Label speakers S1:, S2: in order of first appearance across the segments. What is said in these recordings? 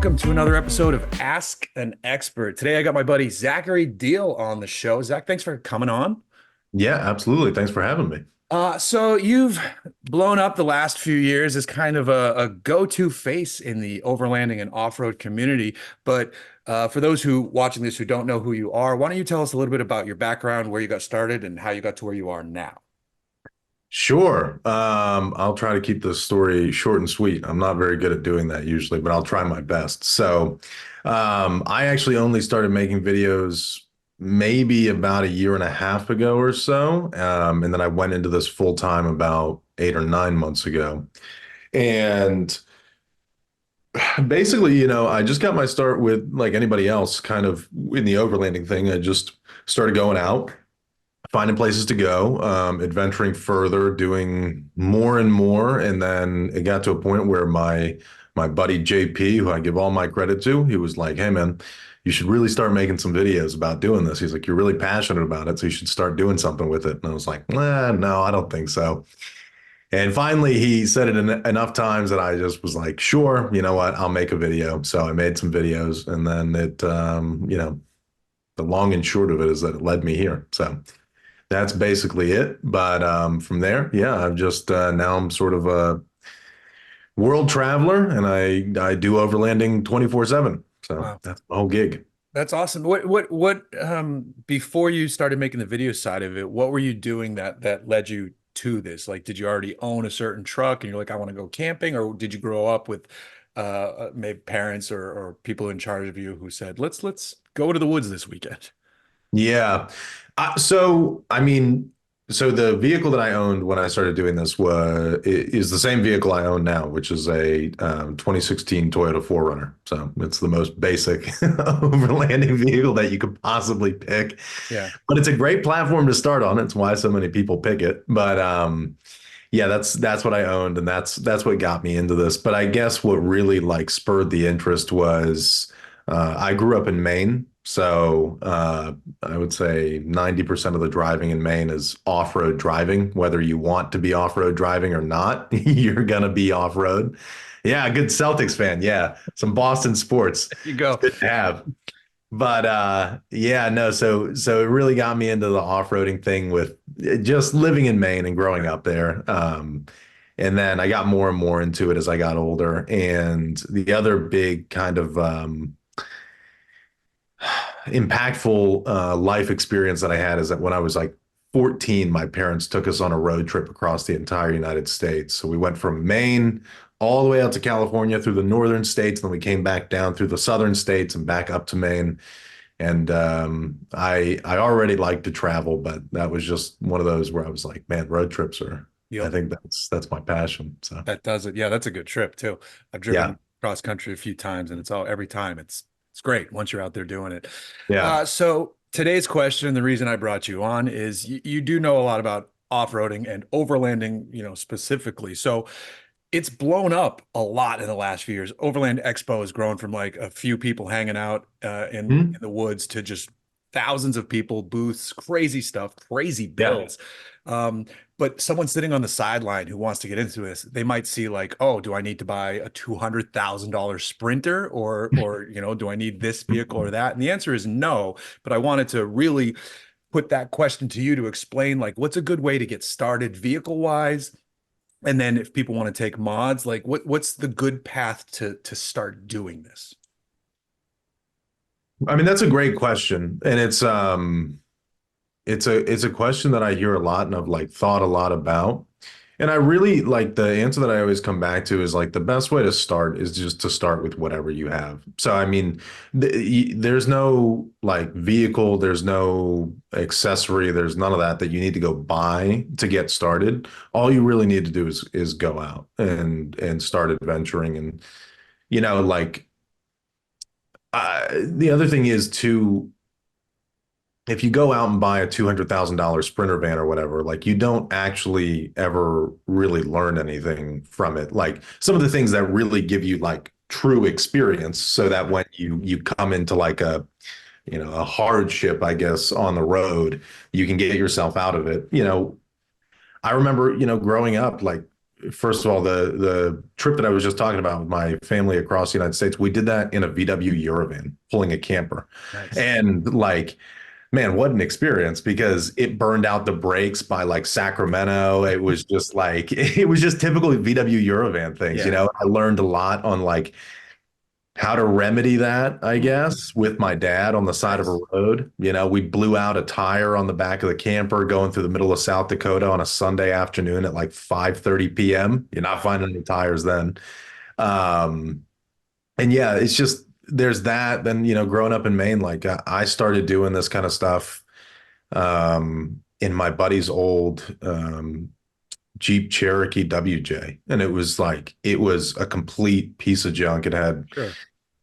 S1: welcome to another episode of Ask an Expert. Today I got my buddy Zachary Diehl on the show. Zach, thanks for coming on.
S2: Yeah, absolutely. Thanks for having me.
S1: So you've blown up the last few years as kind of a go-to face in the overlanding and off-road community. But for those who watching this who don't know who you are, why don't you tell us a little bit about your background, where you got started, and how you got to where you are now?
S2: Sure. I'll try to keep this story short and sweet. I'm not very good at doing that usually, but I'll try my best. I actually only started making videos maybe about a year and a half ago or so. And then I went into this full time about 8 or 9 months ago. And basically, I just got my start with like anybody else, kind of in the overlanding thing. I just started going out, finding places to go, adventuring further, doing more and more. And then it got to a point where my buddy JP, who I give all my credit to, he was like, "Hey man, you should really start making some videos about doing this." He's like, "You're really passionate about it, so you should start doing something with it." And I was like, no, I don't think so. And finally, he said it enough times that I just was like, "Sure, you know what? I'll make a video." So I made some videos, and then the long and short of it is that it led me here. So that's basically it. But from there, yeah, I've just now I'm sort of a world traveler, and I do overlanding 24/7. So
S1: Wow.
S2: that's the whole gig.
S1: That's awesome. What before you started making the video side of it, what were you doing that led you to this? Like, did you already own a certain truck and you're like, I want to go camping, or did you grow up with maybe parents or people in charge of you who said, let's go to the woods this weekend?
S2: Yeah. So the vehicle that I owned when I started doing this is the same vehicle I own now, which is a 2016 Toyota 4Runner. So it's the most basic overlanding vehicle that you could possibly pick.
S1: Yeah.
S2: But it's a great platform to start on. It's why so many people pick it. But yeah, that's what I owned, and that's what got me into this. But I guess what really like spurred the interest was I grew up in Maine. So I would say 90% of the driving in Maine is off-road driving. Whether you want to be off-road driving or not, you're gonna be off-road. Yeah, good Celtics fan. Yeah, some Boston sports.
S1: There you
S2: It's
S1: go.
S2: good to have. But yeah, no, so it really got me into the off-roading thing with just living in Maine and growing up there. And then I got more and more into it as I got older. And the other big kind of impactful life experience that I had is that when I was like 14, my parents took us on a road trip across the entire United States. So we went from Maine all the way out to California through the northern states, and then we came back down through the southern states and back up to Maine. And I already like to travel, but that was just one of those where I was like, man, road trips are, I
S1: Yep.
S2: think that's my passion. So
S1: That does it. Yeah, that's a good trip too. I've
S2: yeah,
S1: driven cross country a few times, and every time it's great once you're out there doing it.
S2: yeah.
S1: So today's question, the reason I brought you on is you do know a lot about off-roading and overlanding, specifically. So it's blown up a lot in the last few years. Overland Expo has grown from like a few people hanging out in
S2: Mhm.
S1: the woods to just thousands of people, booths, crazy stuff, crazy
S2: Yeah.
S1: builds. Um, but someone sitting on the sideline who wants to get into this, they might see like, oh, do I need to buy a $200,000 Sprinter, or do I need this vehicle or that? And the answer is no. But I wanted to really put that question to you to explain like what's a good way to get started vehicle wise, and then if people want to take mods, like what's the good path to start doing this?
S2: I mean, that's a great question. And it's a question that I hear a lot and I've like thought a lot about. And I really like the answer that I always come back to is like the best way to start is just to start with whatever you have. So I mean, there's no like vehicle, there's no accessory, there's none of that you need to go buy to get started. All you really need to do is go out and start adventuring. And like the other thing is too, if you go out and buy a $200,000 Sprinter van or whatever, like you don't actually ever really learn anything from it. Like some of the things that really give you like true experience, so that when you come into like a hardship, I guess, on the road, you can get yourself out of it. I remember, growing up, like first of all, the trip that I was just talking about with my family across the United States, we did that in a VW Eurovan, pulling a camper.
S1: Nice.
S2: And like, man, what an experience because it burned out the brakes by like Sacramento. It was just like, it was just typical VW Eurovan things, you
S1: Yeah.
S2: know. I learned a lot on like how to remedy that, I
S1: Mm,
S2: guess, with my dad on the side of a
S1: nice.
S2: road. You know, we blew out a tire on the back of the camper going through the middle of South Dakota on a Sunday afternoon at like 5:30 p.m. You're not finding any tires then. Um, and yeah, it's just there's that. Then, you know, growing up in Maine, like I started doing this kind of stuff in my buddy's old Jeep Cherokee WJ. And it was like, it was a complete piece of junk. It had
S1: Sure.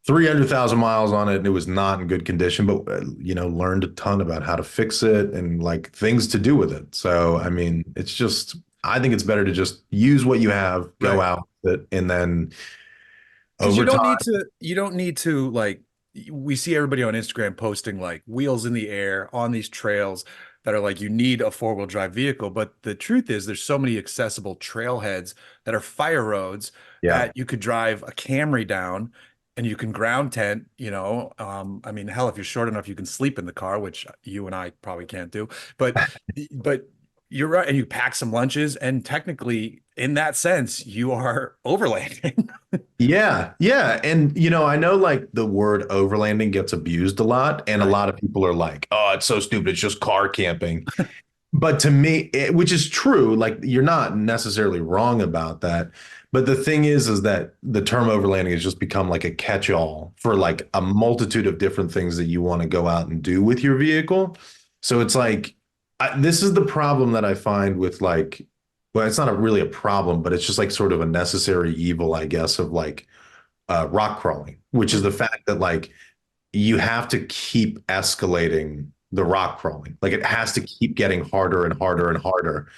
S2: 300,000 miles on it and it was not in good condition, but you know, learned a ton about how to fix it and like things to do with it. So, I mean, it's just, I think it's better to just use what you have, go
S1: Right.
S2: out with it, and then
S1: Because
S2: over time.
S1: you don't need to like, we see everybody on Instagram posting like wheels in the air on these trails that are like, you need a four-wheel drive vehicle. But the truth is, there's so many accessible trailheads that are fire roads
S2: Yeah.
S1: that you could drive a Camry down and you can ground tent, you know. I mean, hell, if you're short enough, you can sleep in the car, which you and I probably can't do. But you're right. And you pack some lunches, and technically, in that sense, you are overlanding.
S2: Yeah, yeah. And you know, I know like the word overlanding gets abused a lot, and a
S1: Right.
S2: lot of people are like, "Oh, it's so stupid. It's just car camping." But to me, which is true, like you're not necessarily wrong about that. But the thing is that the term overlanding has just become like a catch-all for like a multitude of different things that you want to go out and do with your vehicle. So it's like, this is the problem that I find with like, well, it's not really a problem, but it's just like sort of a necessary evil, I guess, of like rock crawling, which is the
S1: Mm,
S2: fact that like you have to keep escalating the rock crawling. Like it has to keep getting harder and harder and harder.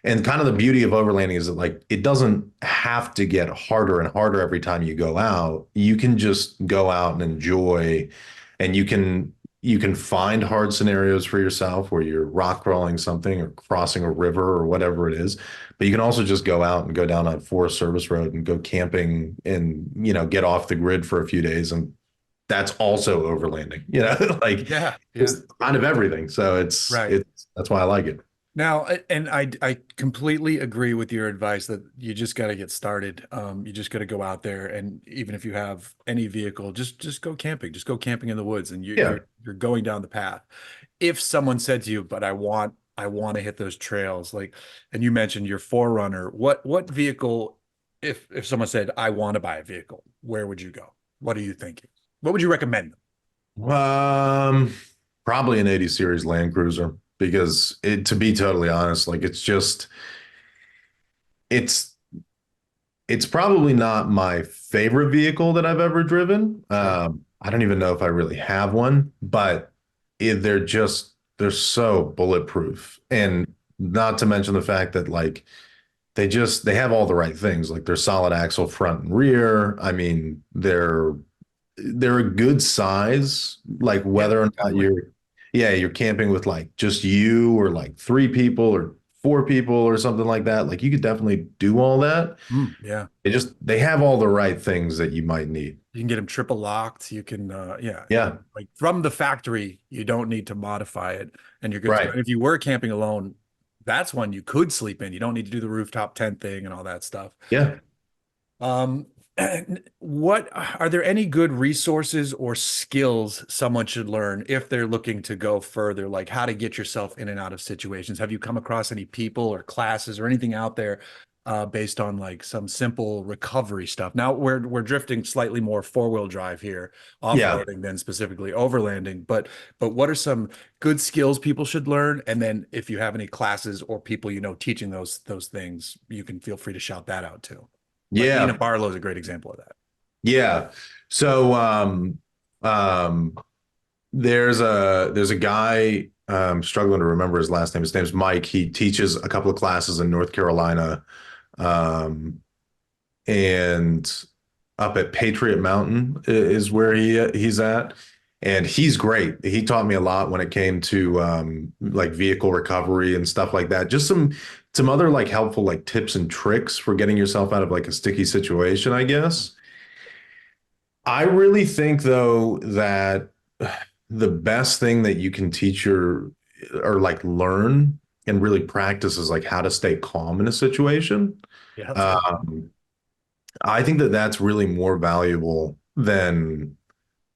S2: And kind of the beauty of overlanding is that like it doesn't have to get harder and harder every time you go out. You can just go out and enjoy, and you can find hard scenarios for yourself where you're rock crawling something or crossing a river or whatever it is. But you can also just go out and go down a Forest Service road and go camping and, you know, get off the grid for a few days. And that's also overlanding, you know, like
S1: yeah, yeah.
S2: it's kind of everything. So it's
S1: Right.
S2: it's that's why I like it.
S1: Now, and I completely agree with your advice that you just got to get started. You just got to go out there, and even if you have any vehicle, just go camping. Just go camping in the woods, and
S2: Yeah.
S1: you're going down the path. If someone said to you, "But I want to hit those trails," like, and you mentioned your Forerunner, what vehicle? If someone said, "I want to buy a vehicle," where would you go? What are you thinking? What would you recommend them?
S2: Um, Probably an 80 series Land Cruiser because to be totally honest, like it's it's probably not my favorite vehicle that I've ever driven.
S1: Sure.
S2: I don't even know if I really have one, but they're so bulletproof, and not to mention the fact that like they have all the right things, like they're solid axle front and rear. I mean, they're a good size, like
S1: Yeah,
S2: whether or not
S1: definitely.
S2: you're camping with like just you or like three people or four people or something like that. Like you could definitely do all that.
S1: Mm, yeah.
S2: They have all the right things that you might need.
S1: You can get them triple locked. You can, yeah,
S2: Yeah,
S1: like from the factory, you don't need to modify it and you're good to go.
S2: right.
S1: And if you were camping alone, that's one you could sleep in. You don't need to do the rooftop tent thing and all that stuff.
S2: Yeah.
S1: Um, what are there any good resources or skills someone should learn if they're looking to go further, like how to get yourself in and out of situations? Have you come across any people or classes or anything out there based on like some simple recovery stuff? Now we're drifting slightly more four-wheel drive here,
S2: Yeah.
S1: off-roading than specifically overlanding, but what are some good skills people should learn? And then if you have any classes or people you know teaching those things, you can feel free to shout that out too. Like Nina
S2: Yeah.
S1: Barlow is a great example of that.
S2: Yeah. So um there's a guy struggling to remember his last name. His name's Mike. He teaches a couple of classes in North Carolina. Um and up at Patriot Mountain is where he's at. and he's great. He taught me a lot when it came to like vehicle recovery and stuff like that. Just some other like helpful like tips and tricks for getting yourself out of like a sticky situation, I guess. I really think though that the best thing that you can teach your or like learn and really practice is like how to stay calm in a situation.
S1: Yeah, that's a good one.
S2: Um, I think that that's really more valuable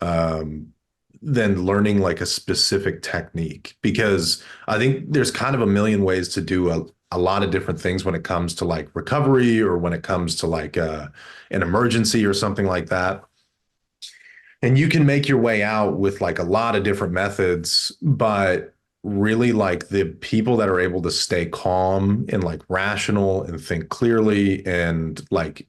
S2: um, than learning like a specific technique because I think there's kind of a million ways to do a lot of different things when it comes to like recovery or when it comes to like an emergency or something like that. And you can make your way out with like a lot of different methods, but really like the people that are able to stay calm and like rational and think clearly and like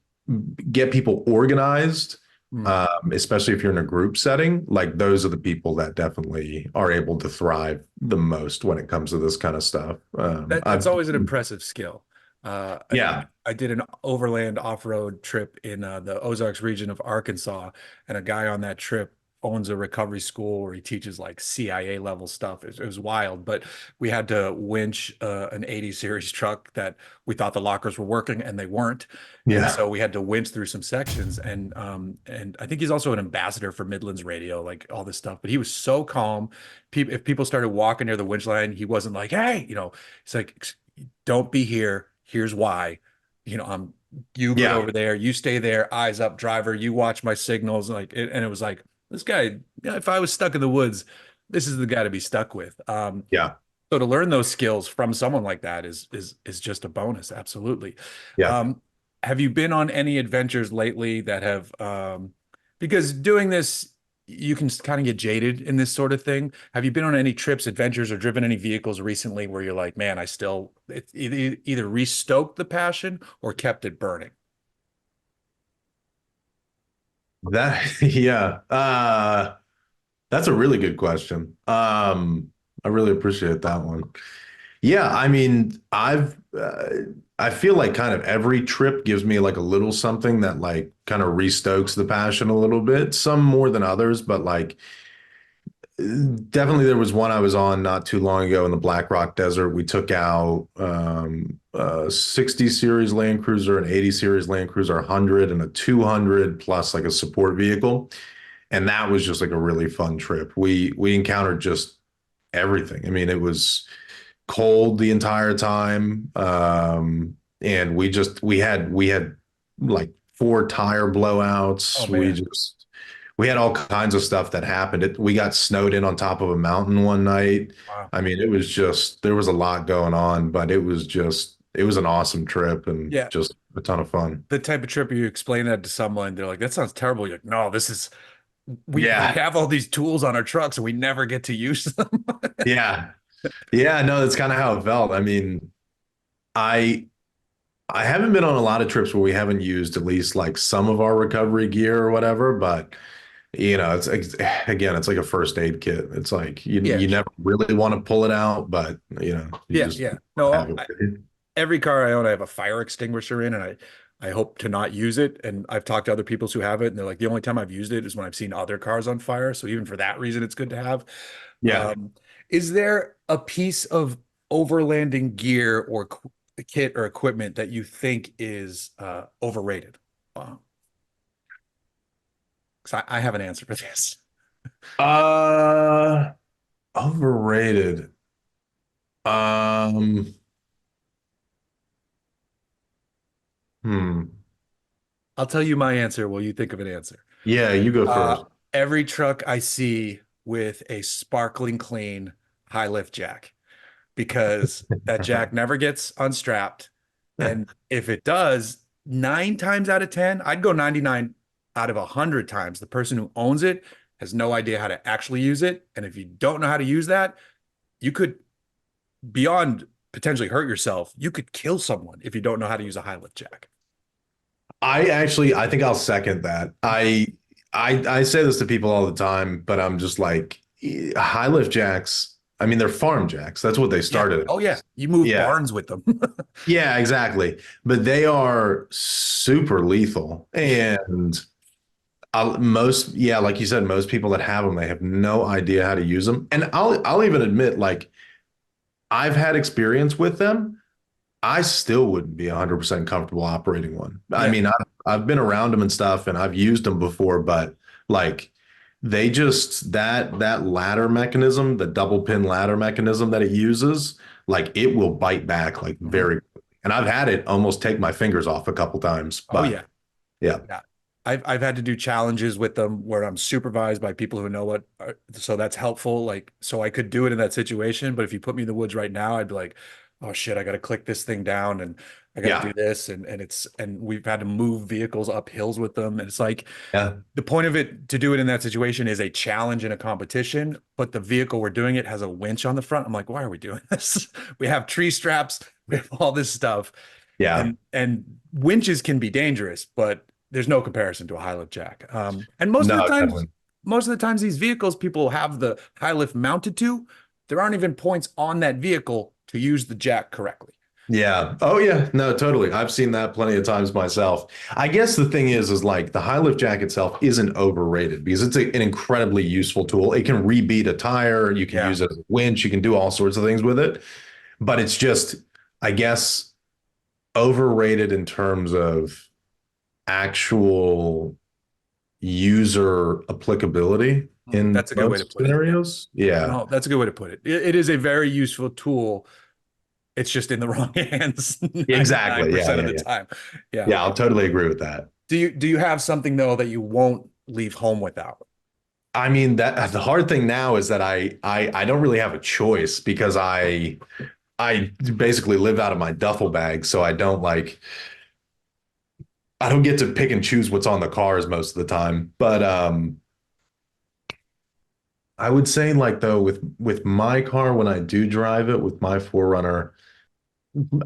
S2: get people organized,
S1: Mm.
S2: especially if you're in a group setting, like those are the people that definitely are able to thrive the most when it comes to this kind of stuff.
S1: That's always an impressive skill.
S2: Yeah,
S1: I did an overland off-road trip in the Ozarks region of Arkansas, and a guy on that trip owns a recovery school where he teaches like CIA level stuff. It was wild, but we had to winch an 80 series truck that we thought the lockers were working and they weren't. And
S2: yeah,
S1: so we had to winch through some sections. And I think he's also an ambassador for Midlands Radio, like all this stuff. But he was so calm. If people started walking near the winch line, he wasn't like, "Hey," he's like, "Don't be here. Here's why." You get
S2: yeah,
S1: over there, you stay there, eyes up, driver, you watch my signals. And it was like, this guy, if I was stuck in the woods, this is the guy to be stuck with.
S2: yeah,
S1: So to learn those skills from someone like that is just a bonus. Absolutely.
S2: yeah.
S1: Um, have you been on any adventures lately that have because doing this, you can kind of get jaded in this sort of thing. Have you been on any trips, adventures, or driven any vehicles recently where you're like, man, it either restoked the passion or kept it burning?
S2: That, yeah. That's a really good question. I really appreciate that one. Yeah, I mean, I feel like kind of every trip gives me like a little something that like kind of restokes the passion a little bit. Some more than others, but like definitely there was one I was on not too long ago in the Black Rock Desert. We took out a 60 series Land Cruiser, an 80 series Land Cruiser 100, and a 200 plus like a support vehicle. And that was just like a really fun trip. We encountered just everything. I mean, it was cold the entire time. And we had like four tire
S1: Oh
S2: blowouts.
S1: man.
S2: We had all kinds of stuff that happened. We got snowed in on top of a mountain one night.
S1: Wow.
S2: I mean, it was just there was a lot going on, but it was an awesome trip and
S1: Yeah.
S2: just a ton of fun.
S1: The type of trip you explain that to someone, they're like, that sounds terrible. You're like, no, this is we
S2: Yeah.
S1: have all these tools on our trucks and we never get to use them.
S2: Yeah. Yeah, no, that's kind of how it felt. I mean, I I haven't been on a lot of trips where we haven't used at least like some of our recovery gear or whatever, but again, it's like a first aid kit. It's like
S1: Yeah,
S2: you never really want to pull it out, but you
S1: yeah,
S2: just
S1: yeah. No,
S2: have it with you.
S1: every car I own, I have a fire extinguisher in, and I hope to not use it. And I've talked to other people who have it, and they're like, the only time I've used it is when I've seen other cars on fire. So even for that reason, it's good to have.
S2: Yeah.
S1: Um, is there a piece of overlanding gear or kit or equipment that you think is overrated? Uh, 'Cause I have an answer for this.
S2: Uh, Overrated. Um, hmm.
S1: I'll tell you my answer while you think of an answer.
S2: Yeah, you go
S1: Uh,
S2: first.
S1: every truck I see with a sparkling clean high lift jack, because that jack never gets unstrapped. And if it does, 9 times out of 10, I'd go 99 out of 100 times. The person who owns it has no idea how to actually use it. And if you don't know how to use that, you could, beyond potentially hurt yourself, you could kill someone if you don't know how to use a high lift jack.
S2: I think I'll second that. I say this to people all the time, but I'm just like high lift jacks. I mean, they're farm jacks. That's what they
S1: Yeah.
S2: started
S1: Oh, yeah.
S2: as.
S1: You move
S2: Yeah.
S1: barns with them.
S2: Yeah, exactly. But they are super lethal. And Yeah, like you said, most people that have them, they have no idea how to use them. And I'll even admit, like, I've had experience with them. I still wouldn't be 100% comfortable operating one. I
S1: Yeah.
S2: mean, I've been around them and stuff, and I've used them before, but like they just that ladder mechanism, the double pin ladder mechanism that it uses, like it will bite back like
S1: Mhm.
S2: very quickly. And I've had it almost take my fingers off a couple times,
S1: Oh
S2: but
S1: yeah.
S2: yeah,
S1: Yeah. I've had to do challenges with them where I'm supervised by people who know so that's helpful. Like, so I could do it in that situation, but if you put me in the woods right now, I'd be like, oh shit, I got to click this thing down and I got to
S2: yeah,
S1: do this. And we've had to move vehicles up hills with them. And it's like,
S2: yeah,
S1: the point of it to do it in that situation is a challenge in a competition, but the vehicle we're doing it has a winch on the front. I'm like, why are we doing this? We have tree straps, we have all this stuff,
S2: yeah.
S1: and winches can be dangerous, but there's no comparison to a high lift jack. And
S2: No, definitely.
S1: most of the times, these vehicles people have the high lift mounted to, there aren't even points on that vehicle to use the jack correctly.
S2: Yeah. Oh yeah. No, totally. I've seen that plenty of times myself. I guess the thing is like the high lift jack itself isn't overrated because it's an incredibly useful tool. It can rebeat a tire. You can
S1: Yeah.
S2: use it as a winch. You can do all sorts of things with it. But it's just, I guess, overrated in terms of actual user applicability in
S1: That's a good way to
S2: most
S1: put it. Yeah.
S2: scenarios. Yeah.
S1: No, that's a good way to put it. It is a very useful tool. It's just in the wrong hands
S2: Exactly. Yeah.
S1: 99% of
S2: Yeah.
S1: the
S2: Yeah.
S1: time. Yeah.
S2: Yeah. I'll totally agree with that.
S1: Do you have something though that you won't leave home without?
S2: I mean that the hard thing now is that I don't really have a choice because I basically live out of my duffel bag, so I don't get to pick and choose what's on the cars most of the time. But I would say like though with my car when I do drive it with my Forerunner,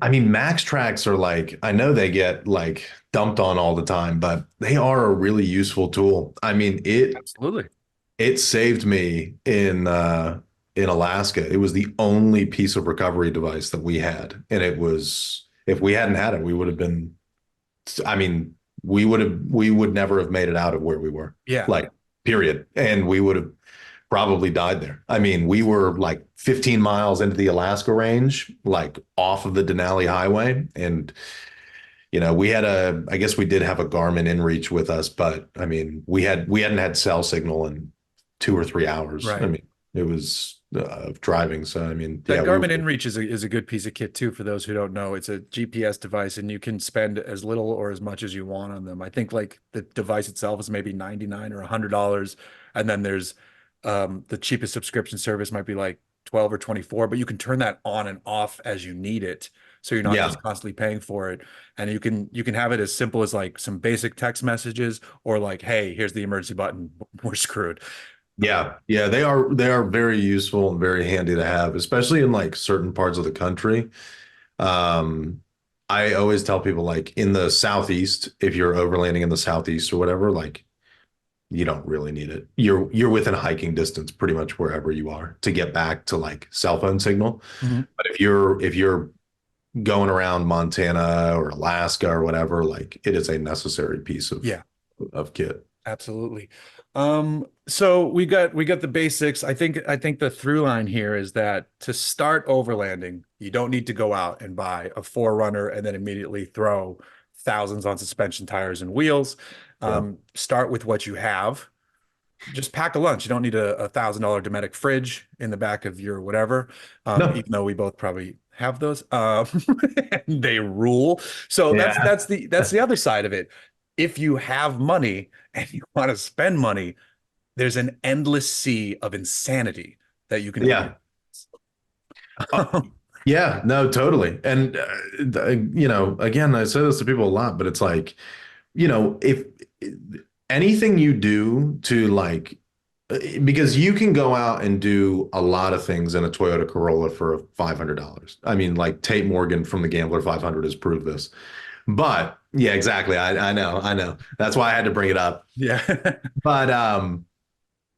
S2: I mean Max Tracks are like I know they get like dumped on all the time, but they are a really useful tool. I mean
S1: Absolutely.
S2: it saved me in Alaska. It was the only piece of recovery device that we had. And it was if we hadn't had it, we would have been I mean, we would never have made it out of where we were.
S1: Yeah.
S2: Like, period. And we would have probably died there. I mean, we were like 15 miles into the Alaska range, like off of the Denali Highway. And we had I guess we did have a Garmin InReach with us, but I mean, we hadn't had cell signal in 2 or 3 hours. I
S1: Right.
S2: mean, it was driving. So I mean,
S1: That
S2: yeah, we
S1: Garmin InReach is a good piece of kit too, for those who don't know. It's a GPS device and you can spend as little or as much as you want on them. I think like the device itself is maybe 99 or $100. And then there's the cheapest subscription service might be like 12 or 24, but you can turn that on and off as you need it. So you're not
S2: yeah,
S1: just constantly paying for it. And you can have it as simple as like some basic text messages or like, hey, here's the emergency button. We're screwed.
S2: yeah, yeah. They are very useful and very handy to have, especially in like certain parts of the country. Um, I always tell people like in the southeast, if you're overlanding in the southeast or whatever, like you don't really need it. You're within hiking distance pretty much wherever you are to get back to like cell phone signal.
S1: Mhm.
S2: But if you're going around Montana or Alaska or whatever, like it is a necessary piece
S1: Yeah.
S2: of kit.
S1: Absolutely. So we got the basics. I think the through line here is that to start overlanding, you don't need to go out and buy a Forerunner and then immediately throw thousands on suspension tires and wheels.
S2: Yeah.
S1: Start with what you have. Just pack a lunch. You don't need a $1,000 Dometic fridge in the back of your whatever.
S2: No.
S1: Even though we both probably have those. They rule. So that's
S2: Yeah.
S1: that's the that's the other side of it. If you have money and you want to spend money, there's an endless sea of insanity that you can do.
S2: Yeah. Uh, yeah. No, totally. And again, I say this to people a lot, but it's like, if anything you do to like because you can go out and do a lot of things in a Toyota Corolla for $500. I mean, like Tate Morgan from the Gambler 500 has proved this. But yeah, exactly. I know. That's why I had to bring it up.
S1: Yeah.
S2: But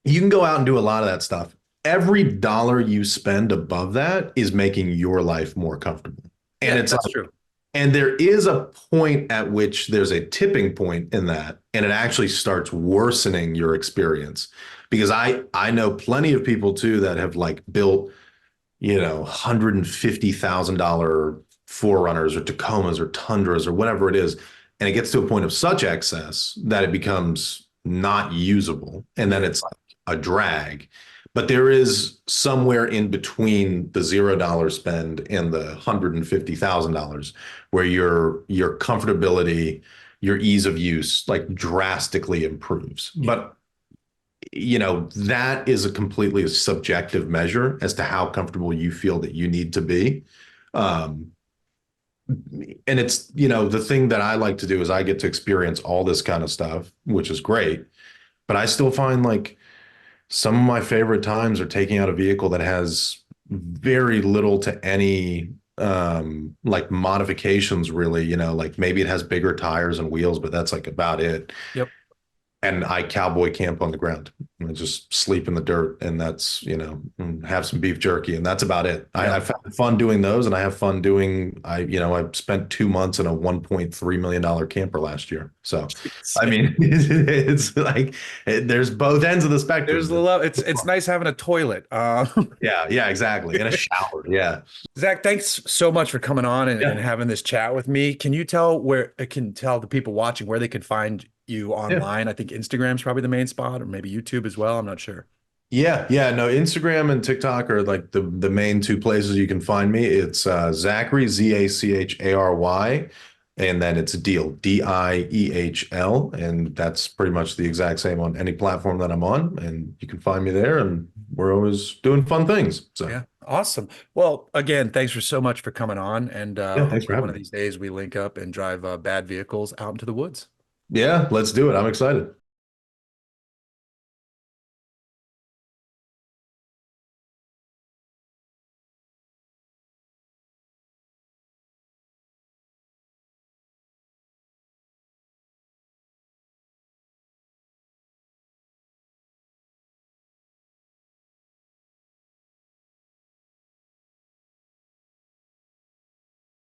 S2: you can go out and do a lot of that stuff. Every dollar you spend above that is making your life more comfortable. And
S1: Yeah,
S2: it's
S1: that's
S2: like,
S1: true.
S2: And there is a point at which there's a tipping point in that, and it actually starts worsening your experience. Because I know plenty of people too that have like built, $150,000 Forerunners or Tacomas or Tundras or whatever it is, and it gets to a point of such excess that it becomes not usable, and then it's like a drag. But there is somewhere in between the $0 spend and the $150,000 where your comfortability, your ease of use like drastically improves.
S1: Yeah.
S2: But that is a completely subjective measure as to how comfortable you feel that you need to be. Um, and it's, the thing that I like to do is I get to experience all this kind of stuff, which is great. But I still find like some of my favorite times are taking out a vehicle that has very little to any like modifications really, like maybe it has bigger tires and wheels, but that's like about it.
S1: Yep.
S2: And I cowboy camp on the ground and just sleep in the dirt, and that's, and have some beef jerky, and that's about it. I've had fun doing those, and I have fun doing, I spent 2 months in a $1.3 million camper last year. So, I mean, it's like, there's both ends of the
S1: There's
S2: spectrum.
S1: the love. It's nice having a toilet.
S2: Yeah, exactly. And a shower. Yeah.
S1: Zach, thanks so much for coming on and
S2: Yeah.
S1: having this chat with me. Can you tell where it can tell the people watching where they can find you
S2: Yeah.
S1: online? I think Instagram's probably the main spot, or maybe YouTube as well. I'm not sure.
S2: Yeah. No, Instagram and TikTok are like the main two places you can find me. It's Zachary, Zachary, and then it's Diehl, Diehl, and that's pretty much the exact same on any platform that I'm on. And you can find me there, and we're always doing fun things. So
S1: Yeah, awesome. Well, again, thanks for so much for coming on, and
S2: yeah, thanks for
S1: hopefully one
S2: having
S1: of
S2: me.
S1: these days we link up and drive bad vehicles out into the woods.
S2: Yeah, let's do it. I'm excited.